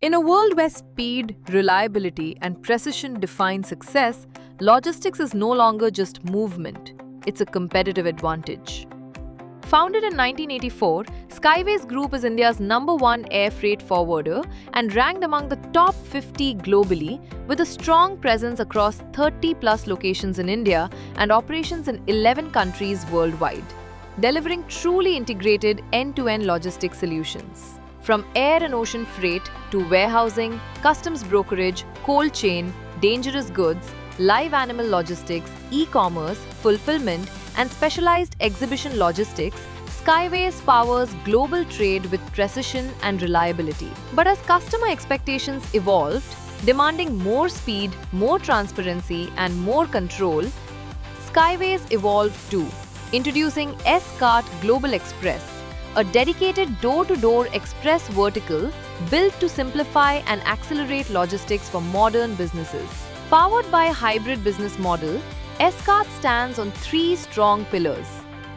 In a world where speed, reliability, and precision define success, logistics is no longer just movement, it's a competitive advantage. Founded in 1984, Skyways Group is India's #1 air freight forwarder and ranked among the top 50 globally, with a strong presence across 30+ locations in India and operations in 11 countries worldwide, delivering truly integrated end-to-end logistics solutions. From air and ocean freight to warehousing, customs brokerage, cold chain, dangerous goods, live animal logistics, e-commerce, fulfillment, and specialized exhibition logistics, Skyways powers global trade with precision and reliability. But as customer expectations evolved, demanding more speed, more transparency, and more control, Skyways evolved too, introducing S-Cart Global Express, a dedicated door-to-door express vertical built to simplify and accelerate logistics for modern businesses. Powered by a hybrid business model, S-Cart stands on 3 strong pillars: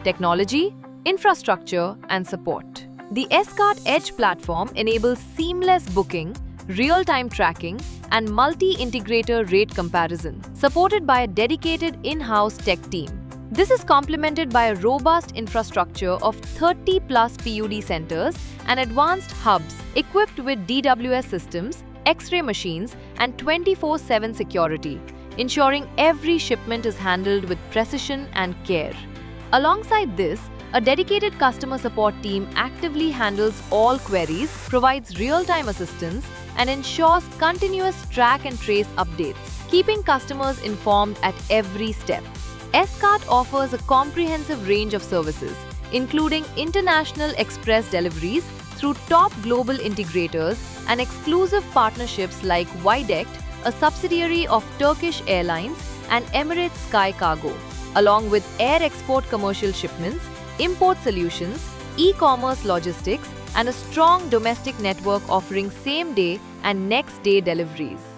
technology, infrastructure, and support. The S-Cart Edge platform enables seamless booking, real-time tracking, and multi-integrator rate comparison, supported by a dedicated in-house tech team. This is complemented by a robust infrastructure of 30+ PUD centers and advanced hubs equipped with DWS systems, X-ray machines, and 24/7 security, ensuring every shipment is handled with precision and care. Alongside this, a dedicated customer support team actively handles all queries, provides real-time assistance, and ensures continuous track and trace updates, keeping customers informed at every step. S-Cart offers a comprehensive range of services, including international express deliveries through top global integrators and exclusive partnerships like Widect, a subsidiary of Turkish Airlines, and Emirates Sky Cargo, along with air export commercial shipments, import solutions, e-commerce logistics, and a strong domestic network offering same-day and next-day deliveries.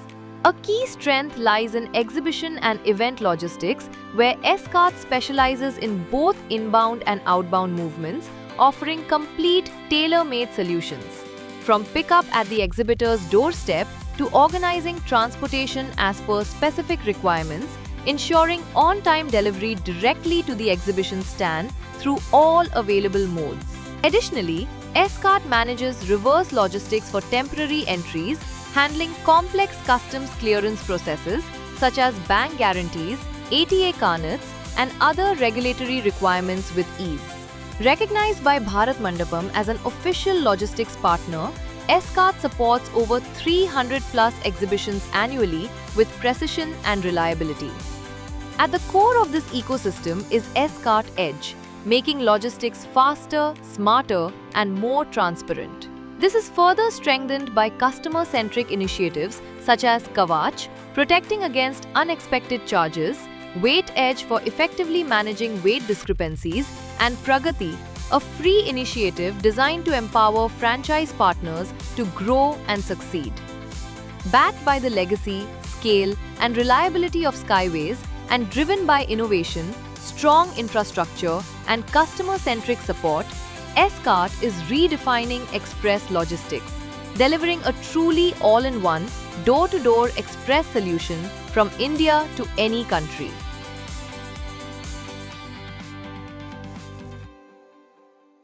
A key strength lies in exhibition and event logistics, where S-Cart specializes in both inbound and outbound movements, offering complete tailor-made solutions. From pickup at the exhibitor's doorstep to organizing transportation as per specific requirements, ensuring on-time delivery directly to the exhibition stand through all available modes. Additionally, S-Cart manages reverse logistics for temporary entries, handling complex customs clearance processes such as bank guarantees, ATA carnets, and other regulatory requirements with ease. Recognized by Bharat Mandapam as an official logistics partner, S-Cart supports over 300+ exhibitions annually with precision and reliability. At the core of this ecosystem is S-Cart Edge, making logistics faster, smarter, and more transparent. This is further strengthened by customer-centric initiatives such as Kavach, protecting against unexpected charges, Weight Edge for effectively managing weight discrepancies, and Pragati, a free initiative designed to empower franchise partners to grow and succeed. Backed by the legacy, scale, and reliability of Skyways, and driven by innovation, strong infrastructure, and customer-centric support, S-Cart is redefining express logistics, delivering a truly all-in-one, door-to-door express solution from India to any country.